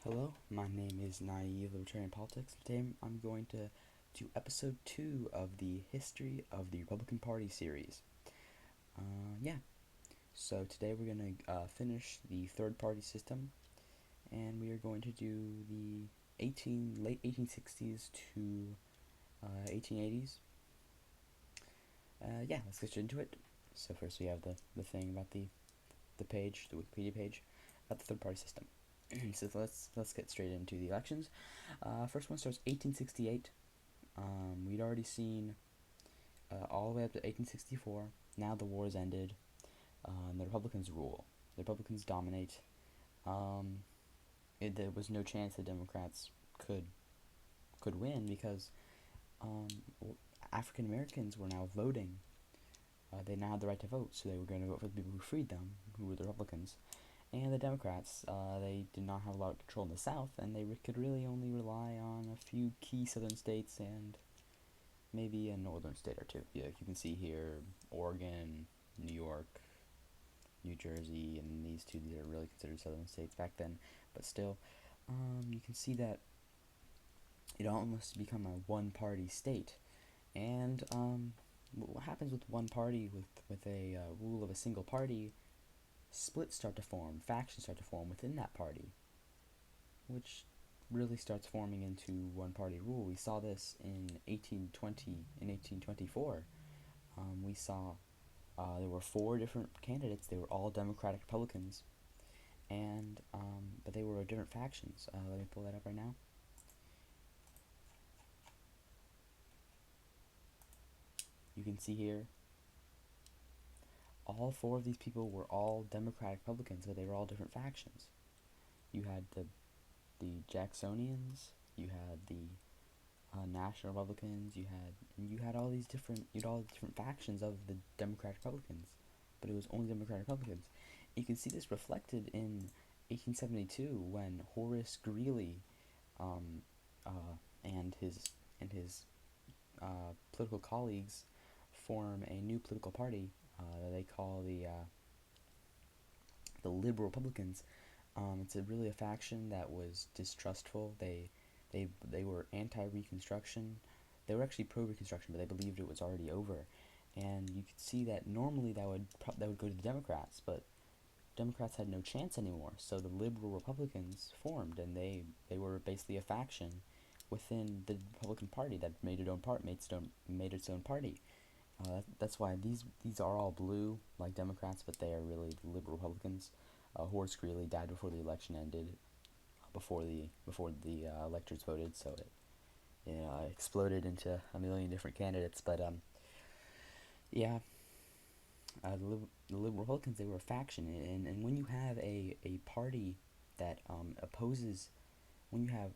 Hello, my name is Naive Libertarian Politics. Today I'm going to do episode 2 of the History of the Republican Party series. Yeah, so today we're going to finish the third party system, and we are going to do the late 1860s to 1880s. Yeah, let's get into it. So first we have the thing about the page, the Wikipedia page, about the third party system. So let's get straight into the elections. First one starts 1868. We'd already seen all the way up to 1864. Now the war has ended, and the Republicans rule. The Republicans dominate. Um, there was no chance the Democrats could win because um, African Americans were now voting. They now had the right to vote, so they were going to vote for the people who freed them, who were the Republicans. And the Democrats, they did not have a lot of control in the South, and they could really only rely on a few key southern states and maybe a northern state or two. Yeah, you can see here Oregon, New York, New Jersey, and these are really considered southern states back then. But still, you can see that it almost become a one-party state. And what happens with one party, with a rule of a single party, splits start to form, factions start to form within that party, which really starts forming into one party rule. We saw this in 1820 and 1824. We saw there were four different candidates. They were all Democratic Republicans, and but they were different factions. Let me pull that up right now. You can see here all four of these people were all Democratic Republicans, but they were all different factions. You had the Jacksonians, you had the National Republicans, you had all the different factions of the Democratic Republicans, but it was only Democratic Republicans. You can see this reflected in 1872 when Horace Greeley um, and his political colleagues form a new political party that they call the Liberal Republicans. It's really a faction that was distrustful. They were anti-Reconstruction. They were actually pro-Reconstruction, but they believed it was already over. And you could see that normally that would go to the Democrats, but Democrats had no chance anymore. So the Liberal Republicans formed, and they were basically a faction within the Republican Party that made made its own party. That's why these are all blue like Democrats, but they are really Liberal Republicans. Horace Greeley died before the election ended, before the electors voted, so it exploded into a million different candidates. But yeah, the Liberal Republicans, they were a faction, and when you have a party that opposes, when you have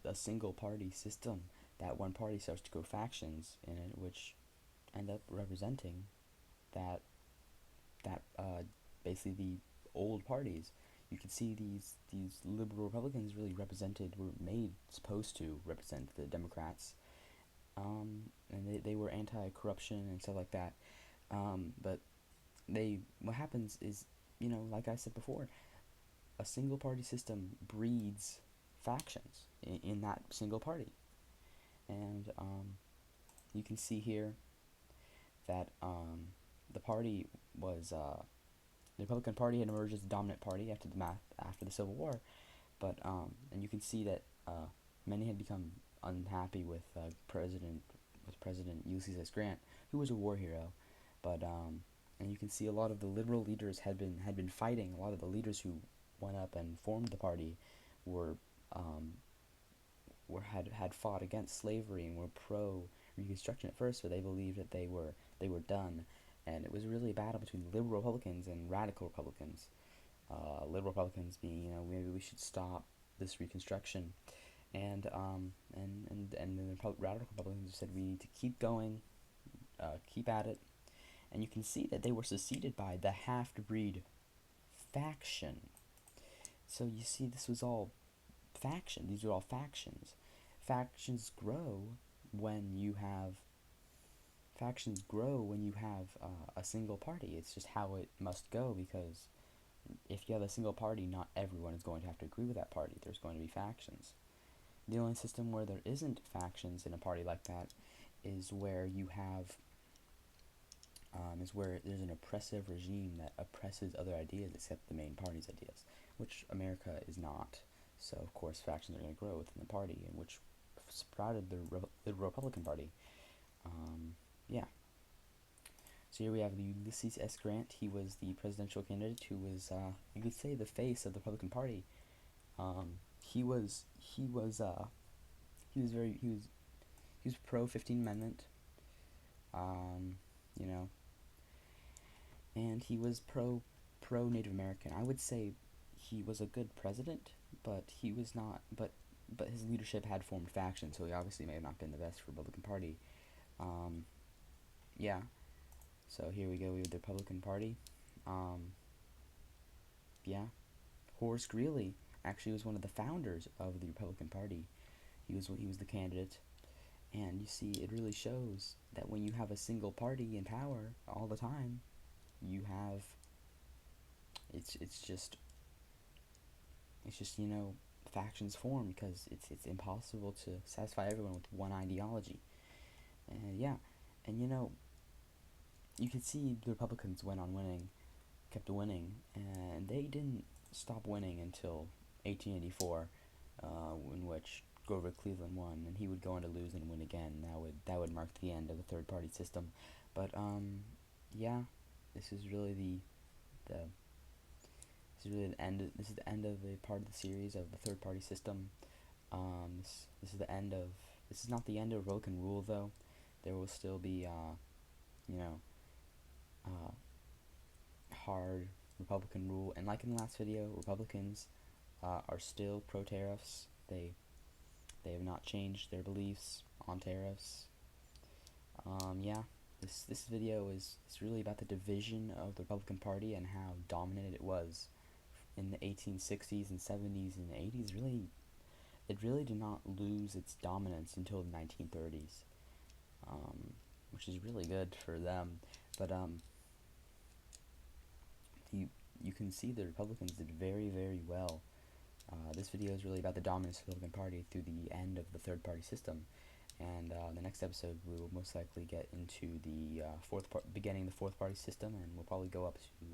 a single party system, that one party starts to go factions in it, which end up representing that basically the old parties. You can see these liberal Republicans really were made supposed to represent the Democrats, and they were anti-corruption and stuff like that. But what happens is, like I said before, a single party system breeds factions in that single party, and you can see here that the party was the Republican Party had emerged as the dominant party after the Civil War, but and you can see that many had become unhappy with President Ulysses S. Grant, who was a war hero, but and you can see a lot of the liberal leaders had been fighting. A lot of the leaders who went up and formed the party were had fought against slavery and were pro Reconstruction at first, but they believed that they were done, and it was really a battle between liberal Republicans and radical Republicans. Liberal Republicans being, maybe we should stop this Reconstruction, and then the radical Republicans said we need to keep going, keep at it, and you can see that they were succeeded by the half-breed faction. So you see, this was all faction. These are all factions. Factions grow when you have a single party. It's just how it must go because if you have a single party, not everyone is going to have to agree with that party. There's going to be factions. The only system where there isn't factions in a party like that is where you have is where there's an oppressive regime that oppresses other ideas except the main party's ideas, which America is not. So of course factions are going to grow within the party, and which sprouted the Republican Party. Yeah. So here we have Ulysses S. Grant. He was the presidential candidate who was, you could say, the face of the Republican Party. He was he was pro 15th Amendment. You know, and he was pro Native American. I would say he was a good president, but he was not. But his leadership had formed factions, so he obviously may have not been the best for the Republican Party. Um, yeah. So here we go. We have the Republican Party. Yeah. Horace Greeley actually was one of the founders of the Republican Party. He was the candidate, and you see, it really shows that when you have a single party in power all the time, you have it's just factions form because it's impossible to satisfy everyone with one ideology. And yeah, and you could see the Republicans went on winning, kept winning, and they didn't stop winning until 1884, in which Grover Cleveland won, and he would go on to lose and win again. That would mark the end of the third party system. But yeah, this is really the this is really the end. This is the end of the part of the series of the third party system. This is the end of. This is not the end of Republican rule, though. There will still be you know uh, hard Republican rule, and like in the last video, Republicans are still pro tariffs. They have not changed their beliefs on tariffs. Yeah, this video is really about the division of the Republican Party and how dominant it was in the 1860s and 70s and 80s. It really did not lose its dominance until the 1930s, which is really good for them. But you can see the Republicans did very well. This video is really about the dominance of the Republican Party through the end of the third party system. And in the next episode, we will most likely get into the beginning of the fourth party system, and we'll probably go up to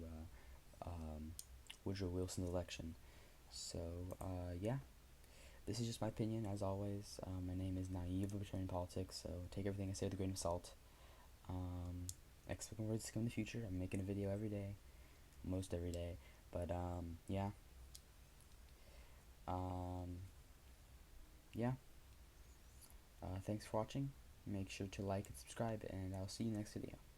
Woodrow Wilson's election. So yeah, this is just my opinion. As always, my name is Naive Libertarian Politics, so take everything I say with a grain of salt. Expect more to come in the future. I'm making a video every day, most every day. But yeah. Yeah. Thanks for watching. Make sure to like and subscribe, and I'll see you next video.